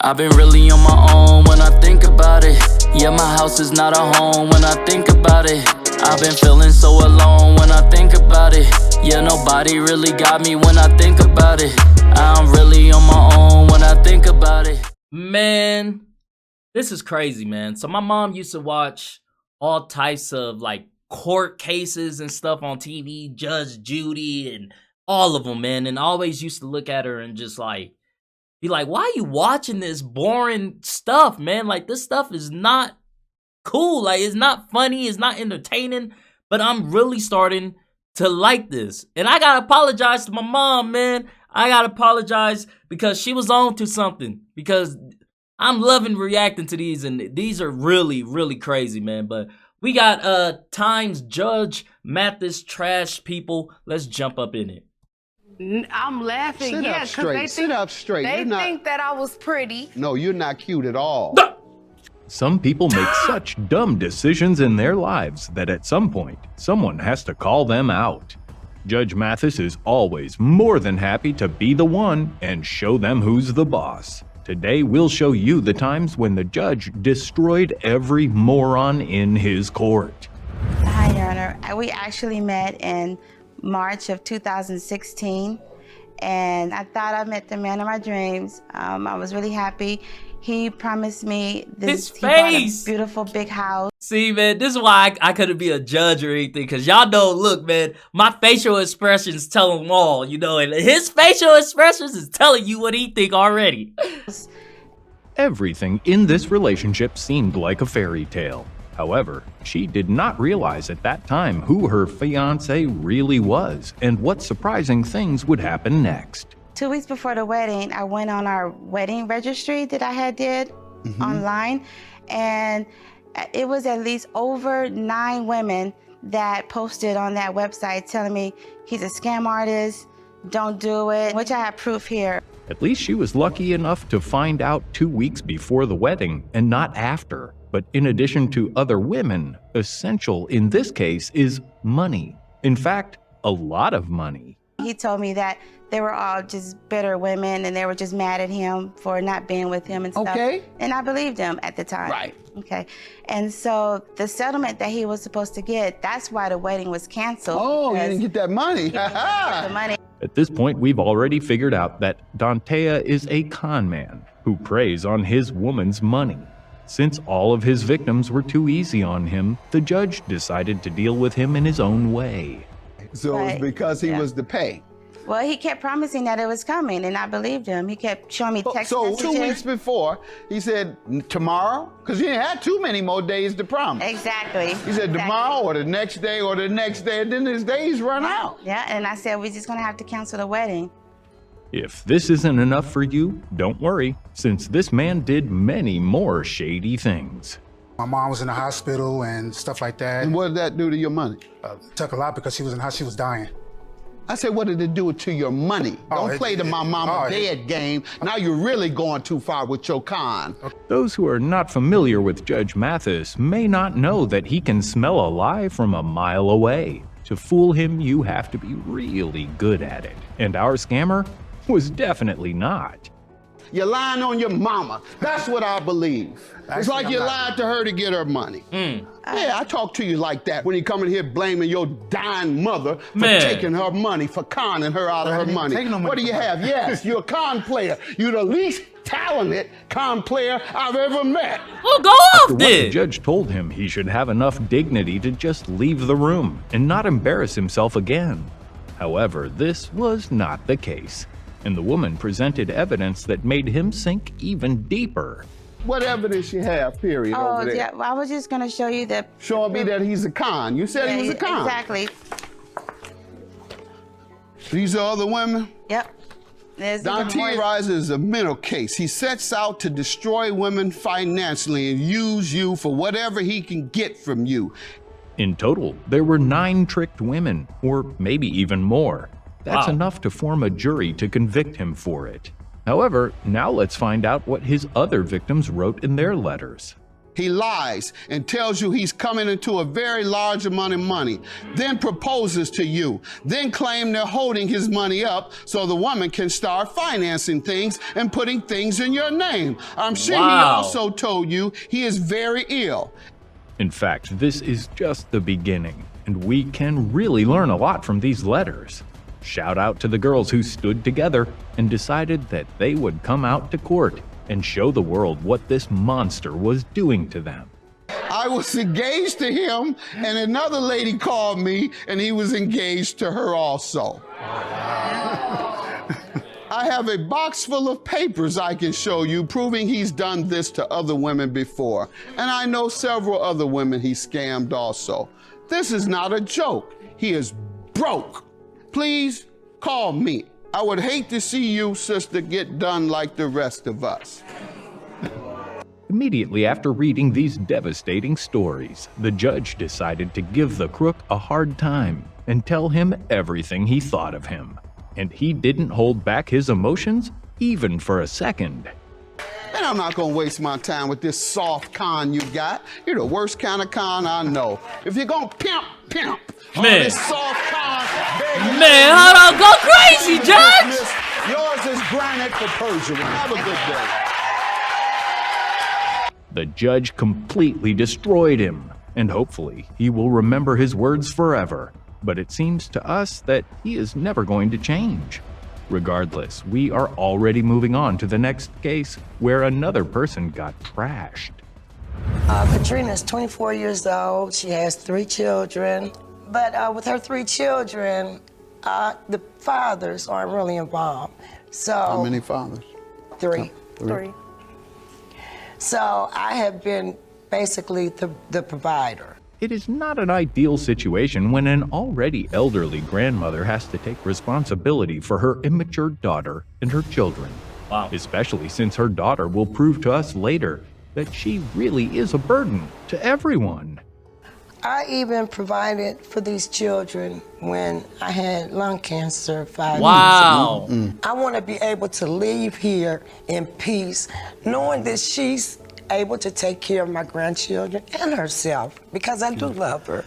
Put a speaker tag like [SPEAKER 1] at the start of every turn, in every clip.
[SPEAKER 1] I've been really on my own when I think about it. Yeah, my house is not a home when I think about it. I've been feeling so alone when I think about it. Yeah, nobody really got me when I think about it. I'm really on my own when I think about it.
[SPEAKER 2] Man, this is crazy, man. So my mom used to watch all types of like court cases and stuff on TV, Judge Judy and all of them, man. And I always used to look at her and just like, be like, why are you watching this boring stuff, man? Like, this stuff is not cool. Like, it's not funny. It's not entertaining. But I'm really starting to like this. And I gotta apologize to my mom, man. I gotta apologize because she was on to something. Because I'm loving reacting to these. And these are really, really crazy, man. But we got Times Judge Mathis trash people. Let's jump up in it.
[SPEAKER 3] I'm laughing.
[SPEAKER 4] Sit up straight. Sit up straight.
[SPEAKER 3] They think that I was pretty.
[SPEAKER 4] No, you're not cute at all.
[SPEAKER 5] Some people make such dumb decisions in their lives that at some point, someone has to call them out. Judge Mathis is always more than happy to be the one and show them who's the boss. Today, we'll show you the times when the judge destroyed every moron in his court.
[SPEAKER 6] Hi, Your Honor. We actually met in March of 2016, and I thought I met the man of my dreams. I was really happy. He promised me this.
[SPEAKER 2] His face.
[SPEAKER 6] He bought a beautiful big house.
[SPEAKER 2] See, man, this is why I couldn't be a judge or anything, because y'all know, look, man, my facial expressions tell them all, you know, and his facial expressions is telling you what he think already.
[SPEAKER 5] Everything in this relationship seemed like a fairy tale. However, she did not realize at that time who her fiancé really was and what surprising things would happen next.
[SPEAKER 6] 2 weeks before the wedding, I went on our wedding registry that I had did online, and it was at least over 9 women that posted on that website telling me he's a scam artist, don't do it, which I have proof here.
[SPEAKER 5] At least she was lucky enough to find out 2 weeks before the wedding and not after. But in addition to other women, essential in this case is money. In fact, a lot of money.
[SPEAKER 6] He told me that they were all just bitter women and they were just mad at him for not being with him and stuff.
[SPEAKER 4] Okay.
[SPEAKER 6] And I believed him at the time.
[SPEAKER 4] Right.
[SPEAKER 6] Okay. And so the settlement that he was supposed to get, that's why the wedding was canceled.
[SPEAKER 4] Oh, you didn't get that money.
[SPEAKER 6] He didn't get the money.
[SPEAKER 5] At this point, we've already figured out that Dantea is a con man who preys on his woman's money. Since all of his victims were too easy on him, the judge decided to deal with him in his own way.
[SPEAKER 4] So it was because he was to pay.
[SPEAKER 6] Well, he kept promising that it was coming, and I believed him. He kept showing me text messages.
[SPEAKER 4] So 2 weeks before, he said, tomorrow? Because he didn't have too many more days to promise.
[SPEAKER 6] Exactly.
[SPEAKER 4] He said tomorrow or the next day or the next day, and then his days run out.
[SPEAKER 6] Yeah, and I said, we're just going to have to cancel the wedding.
[SPEAKER 5] If this isn't enough for you, don't worry, since this man did many more shady things.
[SPEAKER 7] My mom was in the hospital and stuff like that.
[SPEAKER 4] And what did that do to your money?
[SPEAKER 7] It took a lot because she was in she was dying.
[SPEAKER 4] I said, what did it do to your money? Don't play the my mama dead game. Now you're really going too far with your con.
[SPEAKER 5] Those who are not familiar with Judge Mathis may not know that he can smell a lie from a mile away. To fool him, you have to be really good at it. And our scammer was definitely not.
[SPEAKER 4] You're lying on your mama. That's what I believe. It's like you lied to her to get her money. Yeah, I talk to you like that when you come in here blaming your dying mother for taking her money, for conning her out of her money. What do you have? Yes, you're a con player. You're the least talented con player I've ever met.
[SPEAKER 2] Well, go off
[SPEAKER 5] After
[SPEAKER 2] then.
[SPEAKER 5] what the judge told him, he should have enough dignity to just leave the room and not embarrass himself again. However, this was not the case, and the woman presented evidence that made him sink even deeper.
[SPEAKER 4] What evidence you have, period, over there?
[SPEAKER 6] Yeah, well, I was just going to show you the...
[SPEAKER 4] Showing me that he's a con. You said he was a con.
[SPEAKER 6] Exactly.
[SPEAKER 4] These are other women?
[SPEAKER 6] Yep.
[SPEAKER 4] Dantea Riser is a mental case. He sets out to destroy women financially and use you for whatever he can get from you.
[SPEAKER 5] In total, there were 9 tricked women, or maybe even more. That's enough to form a jury to convict him for it. However, now let's find out what his other victims wrote in their letters.
[SPEAKER 4] He lies and tells you he's coming into a very large amount of money, then proposes to you, then claim they're holding his money up so the woman can start financing things and putting things in your name. I'm sure he also told you he is very ill.
[SPEAKER 5] In fact, this is just the beginning, and we can really learn a lot from these letters. Shout out to the girls who stood together and decided that they would come out to court and show the world what this monster was doing to them.
[SPEAKER 4] I was engaged to him, and another lady called me, and he was engaged to her also. I have a box full of papers I can show you proving he's done this to other women before. And I know several other women he scammed also. This is not a joke. He is broke. Please call me. I would hate to see you, sister, get done like the rest of us.
[SPEAKER 5] Immediately after reading these devastating stories, the judge decided to give the crook a hard time and tell him everything he thought of him. And he didn't hold back his emotions even for a second.
[SPEAKER 4] And I'm not gonna waste my time with this soft con you got. You're the worst kind of con I know. If you're gonna pimp.
[SPEAKER 2] Man.
[SPEAKER 4] This soft con,
[SPEAKER 2] Man, hold on, go crazy, Judge!
[SPEAKER 4] Yours is granite for Persia. Have a good day.
[SPEAKER 5] The judge completely destroyed him, and hopefully he will remember his words forever. But it seems to us that he is never going to change. Regardless, we are already moving on to the next case where another person got trashed.
[SPEAKER 8] Katrina is 24 years old. She has 3 children. But with her 3 children, the fathers aren't really involved. So
[SPEAKER 4] How many fathers?
[SPEAKER 8] 3.
[SPEAKER 4] Oh, 3.
[SPEAKER 8] So I have been basically the provider.
[SPEAKER 5] It is not an ideal situation when an already elderly grandmother has to take responsibility for her immature daughter and her children.
[SPEAKER 2] Wow.
[SPEAKER 5] Especially since her daughter will prove to us later that she really is a burden to everyone.
[SPEAKER 8] I even provided for these children when I had lung cancer 5
[SPEAKER 2] Wow.
[SPEAKER 8] years ago. I want to be able to leave here in peace, knowing that she's able to take care of my grandchildren and herself, because I do love her.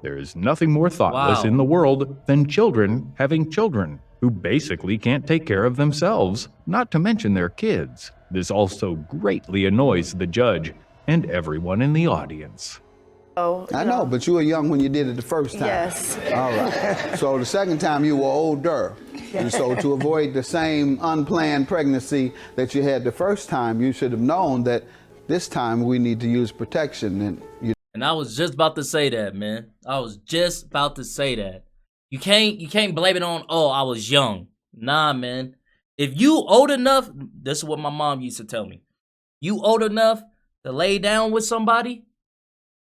[SPEAKER 5] There is nothing more thoughtless in the world than children having children who basically can't take care of themselves, not to mention their kids. This also greatly annoys the judge and everyone in the audience.
[SPEAKER 4] I know, but you were young when you did it the first time.
[SPEAKER 9] Yes.
[SPEAKER 4] All right. So the second time you were older. And so to avoid the same unplanned pregnancy that you had the first time, you should have known that this time we need to use protection.
[SPEAKER 2] And I was just about to say that, man. I was just about to say that. You can't blame it on, oh, I was young. Nah, man. If you old enough, this is what my mom used to tell me. You old enough to lay down with somebody,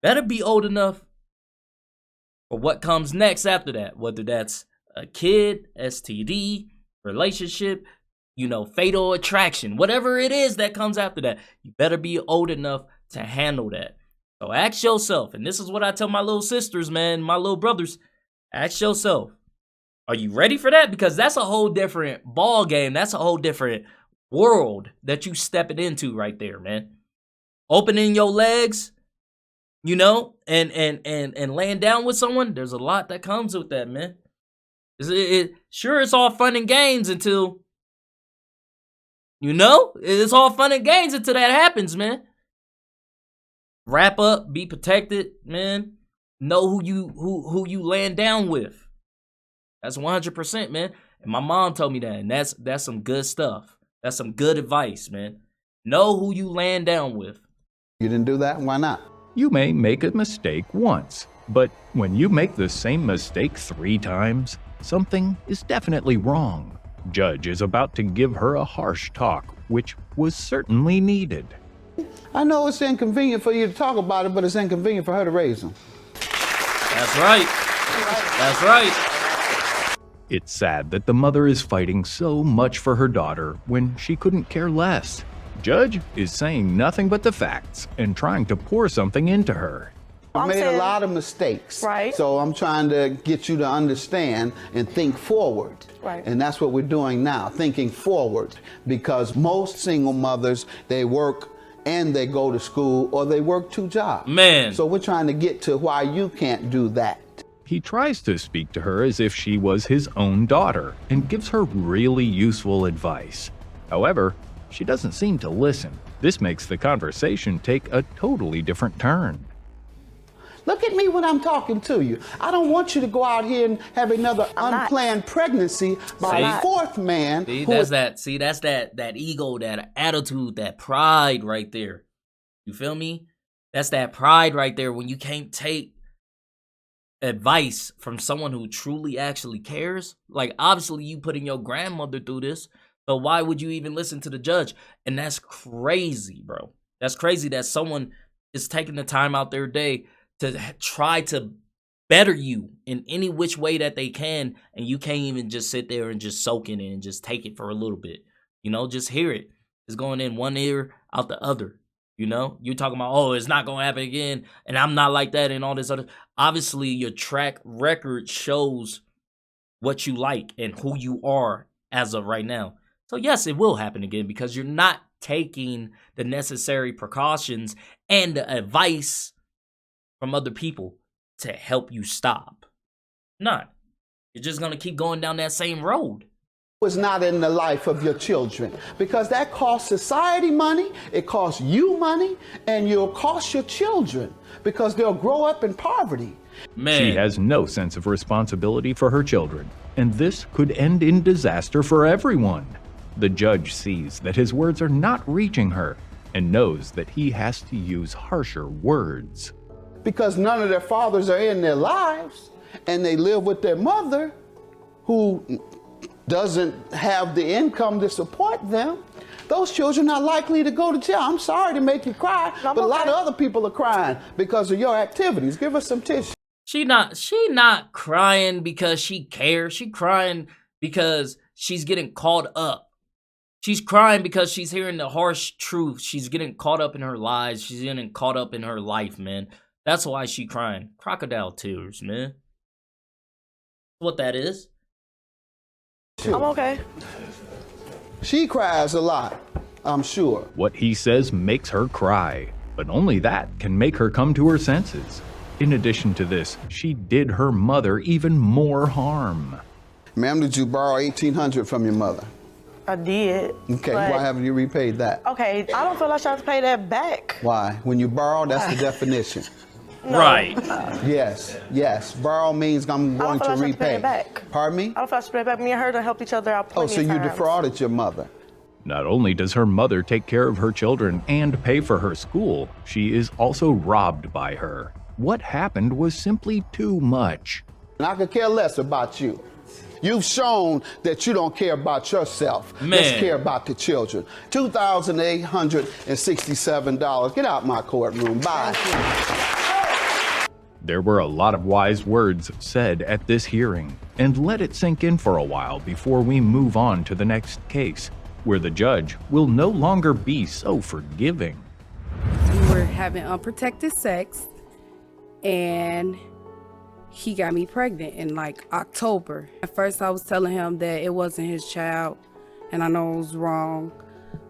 [SPEAKER 2] better be old enough for what comes next after that. Whether that's a kid, STD, relationship, fatal attraction, whatever it is that comes after that, you better be old enough to handle that. So ask yourself, and this is what I tell my little sisters, man, my little brothers, ask yourself, are you ready for that? Because that's a whole different ball game. That's a whole different world that you stepping into right there, man. Opening your legs, and laying down with someone, there's a lot that comes with that, man. Sure, it's all fun and games until, it's all fun and games until that happens, man. Wrap up, be protected, man. Know who you laying down with. That's 100%, man. And my mom told me that, and that's some good stuff. That's some good advice, man. Know who you laying down with.
[SPEAKER 4] You didn't do that? Why not?
[SPEAKER 5] You may make a mistake once, but when you make the same mistake 3 times, something is definitely wrong. Judge is about to give her a harsh talk, which was certainly needed.
[SPEAKER 4] I know it's inconvenient for you to talk about it, but it's inconvenient for her to raise them.
[SPEAKER 2] That's right. That's right.
[SPEAKER 5] It's sad that the mother is fighting so much for her daughter when she couldn't care less. Judge is saying nothing but the facts and trying to pour something into her.
[SPEAKER 4] I made a lot of mistakes.
[SPEAKER 9] Right.
[SPEAKER 4] So I'm trying to get you to understand and think forward.
[SPEAKER 9] Right.
[SPEAKER 4] And that's what we're doing now, thinking forward. Because most single mothers, they work and they go to school or they work 2 jobs.
[SPEAKER 2] Man.
[SPEAKER 4] So we're trying to get to why you can't do that.
[SPEAKER 5] He tries to speak to her as if she was his own daughter and gives her really useful advice. However, she doesn't seem to listen. This makes the conversation take a totally different turn.
[SPEAKER 4] Look at me when I'm talking to you. I don't want you to go out here and have another unplanned pregnancy by a 4th man.
[SPEAKER 2] See, that's that ego, that attitude, that pride right there. You feel me? That's that pride right there when you can't take advice from someone who truly actually cares. Like, obviously you putting your grandmother through this, so why would you even listen to the judge? And that's crazy, bro. That's crazy that someone is taking the time out their day to try to better you in any which way that they can, and you can't even just sit there and just soak in it and just take it for a little bit. You know, just hear it. It's going in one ear, out the other. You know, you're talking about, oh, it's not going to happen again, and I'm not like that, and all this other. Obviously, your track record shows what you like and who you are as of right now. So, yes, it will happen again because you're not taking the necessary precautions and the advice from other people to help you stop. Not. You're just going to keep going down that same road.
[SPEAKER 4] Was not in the life of your children, because that costs society money, it costs you money, and you'll cost your children because they'll grow up in poverty.
[SPEAKER 5] Man. She has no sense of responsibility for her children, and this could end in disaster for everyone. The judge sees that his words are not reaching her and knows that he has to use harsher words.
[SPEAKER 4] Because none of their fathers are in their lives, and they live with their mother, who doesn't have the income to support them, those children are likely to go to jail. I'm sorry to make you cry, but a lot of other people are crying because of your activities. Give us some tissue.
[SPEAKER 2] She not crying because she cares. She crying because she's getting caught up. She's crying because she's hearing the harsh truth. She's getting caught up in her lies. She's getting caught up in her life, man. That's why she crying. Crocodile tears, man. What that is.
[SPEAKER 8] I'm okay.
[SPEAKER 4] She cries a lot, I'm sure.
[SPEAKER 5] What he says makes her cry, but only that can make her come to her senses. In addition to this, she did her mother even more harm.
[SPEAKER 4] Ma'am, did you borrow $1,800 from your mother?
[SPEAKER 8] I did.
[SPEAKER 4] Okay, why haven't you repaid that?
[SPEAKER 8] Okay, I don't feel like I have to pay that back.
[SPEAKER 4] Why? When you borrow, that's the definition.
[SPEAKER 8] No.
[SPEAKER 2] Right.
[SPEAKER 4] Yes. Borrow means I'm going to repay.
[SPEAKER 8] Pay it back.
[SPEAKER 4] Pardon me?
[SPEAKER 8] I don't feel I should pay it back. Me and her to help each other out plenty
[SPEAKER 4] Oh, so
[SPEAKER 8] of
[SPEAKER 4] you
[SPEAKER 8] times.
[SPEAKER 4] defrauded your mother.
[SPEAKER 5] Not only does her mother take care of her children and pay for her school, she is also robbed by her. What happened was simply too much.
[SPEAKER 4] And I could care less about you. You've shown that you don't care about yourself.
[SPEAKER 2] Man.
[SPEAKER 4] Let's care about the children. $2,867. Get out my courtroom. Bye.
[SPEAKER 5] There were a lot of wise words said at this hearing, and let it sink in for a while before we move on to the next case, where the judge will no longer be so forgiving.
[SPEAKER 3] We were having unprotected sex, and he got me pregnant in like October. At first I was telling him that it wasn't his child, and I know it was wrong.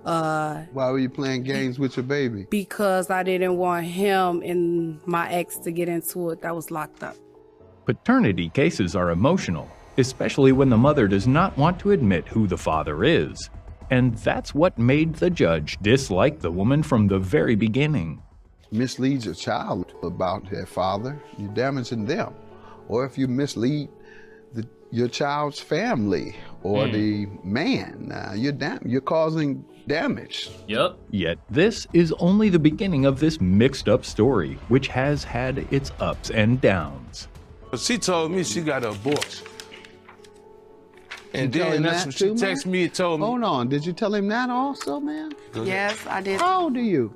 [SPEAKER 4] Why were you playing games with your baby?
[SPEAKER 3] Because I didn't want him and my ex to get into it. That was locked up.
[SPEAKER 5] Paternity cases are emotional, especially when the mother does not want to admit who the father is. And that's what made the judge dislike the woman from the very beginning.
[SPEAKER 4] Mislead your child about their father, you're damaging them. Or if you mislead your child's family or the man, you're causing damage.
[SPEAKER 2] Yep.
[SPEAKER 5] Yet this is only the beginning of this mixed up story, which has had its ups and downs.
[SPEAKER 9] She told me she got an abortion. And then that's when she texted me and told me.
[SPEAKER 4] Hold on, did you tell him that also, man?
[SPEAKER 3] Yes, I did.
[SPEAKER 4] How old are you?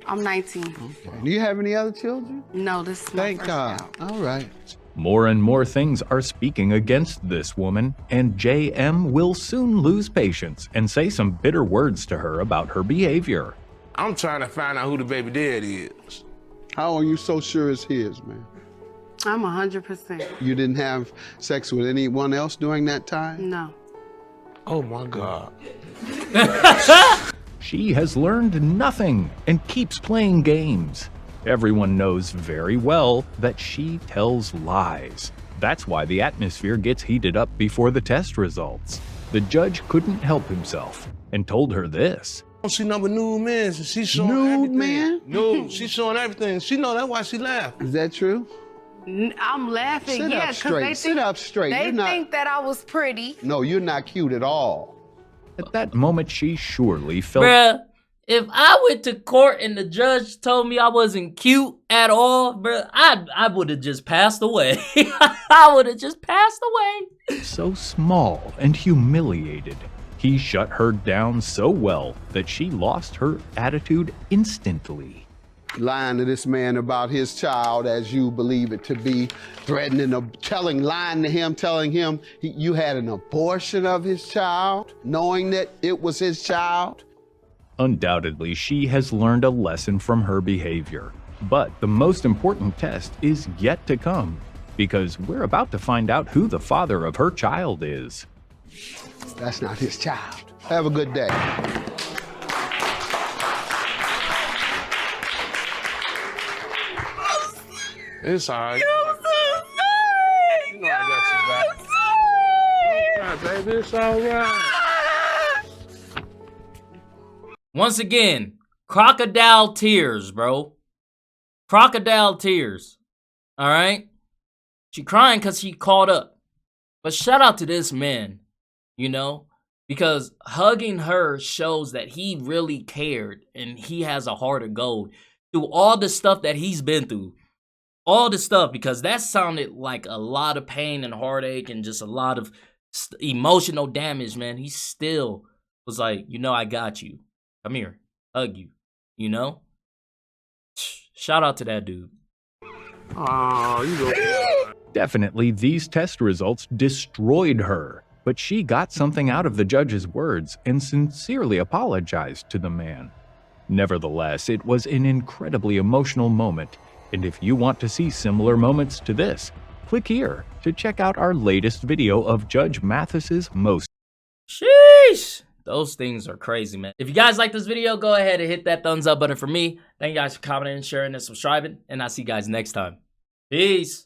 [SPEAKER 3] I'm 19.
[SPEAKER 4] Okay. Do you have any other children?
[SPEAKER 3] No, this is my
[SPEAKER 4] Thank
[SPEAKER 3] first
[SPEAKER 4] God.
[SPEAKER 3] child.
[SPEAKER 4] All right.
[SPEAKER 5] More and more things are speaking against this woman, and JM will soon lose patience and say some bitter words to her about her behavior.
[SPEAKER 9] I'm trying to find out who the baby dad is.
[SPEAKER 4] How are you so sure it's his, man?
[SPEAKER 3] I'm 100%.
[SPEAKER 4] You didn't have sex with anyone else during that time?
[SPEAKER 3] No.
[SPEAKER 9] Oh my God.
[SPEAKER 5] She has learned nothing and keeps playing games. Everyone knows very well that she tells lies. That's why the atmosphere gets heated up before the test results. The judge couldn't help himself and told her this.
[SPEAKER 9] I don't see number nude men. She's showing
[SPEAKER 4] Nude
[SPEAKER 9] everything.
[SPEAKER 4] man?
[SPEAKER 9] No, she's showing everything. She know that's why she laughed.
[SPEAKER 4] Is that true?
[SPEAKER 3] I'm laughing,
[SPEAKER 4] Sit
[SPEAKER 3] yeah,
[SPEAKER 4] up
[SPEAKER 3] because
[SPEAKER 4] straight.
[SPEAKER 3] they
[SPEAKER 4] Sit
[SPEAKER 3] think,
[SPEAKER 4] up straight.
[SPEAKER 3] they
[SPEAKER 4] You're not-
[SPEAKER 3] think that I was pretty.
[SPEAKER 4] No, you're not cute at all.
[SPEAKER 5] At that moment, she surely felt
[SPEAKER 2] Bruh, if I went to court and the judge told me I wasn't cute at all, bruh, I would have just passed away. I would have just passed away.
[SPEAKER 5] so small and humiliated. He shut her down so well that she lost her attitude instantly.
[SPEAKER 4] Lying to this man about his child as you believe it to be, threatening, lying to him, telling him you had an abortion of his child, knowing that it was his child.
[SPEAKER 5] Undoubtedly, she has learned a lesson from her behavior. But the most important test is yet to come, because we're about to find out who the father of her child is.
[SPEAKER 4] That's not his child. Have a good day.
[SPEAKER 9] It's all right.
[SPEAKER 3] I'm so sorry.
[SPEAKER 9] You know I got you back. Baby, it's all right.
[SPEAKER 2] Once again, crocodile tears, bro. Crocodile tears. All right? She crying because she caught up. But shout out to this man, you know? Because hugging her shows that he really cared and he has a heart of gold through all the stuff that he's been through. All the stuff, because that sounded like a lot of pain and heartache and just a lot of emotional damage, man. He still was like, you know, I got you. Come here, hug you, you know? Shout out to that dude.
[SPEAKER 9] Oh, you go.
[SPEAKER 5] Definitely, these test results destroyed her, but she got something out of the judge's words and sincerely apologized to the man. Nevertheless, it was an incredibly emotional moment, and if you want to see similar moments to this, click here to check out our latest video of Judge Mathis's most.
[SPEAKER 2] Sheesh! Those things are crazy, man. If you guys like this video, go ahead and hit that thumbs up button for me. Thank you guys for commenting, sharing, and subscribing, and I'll see you guys next time. Peace!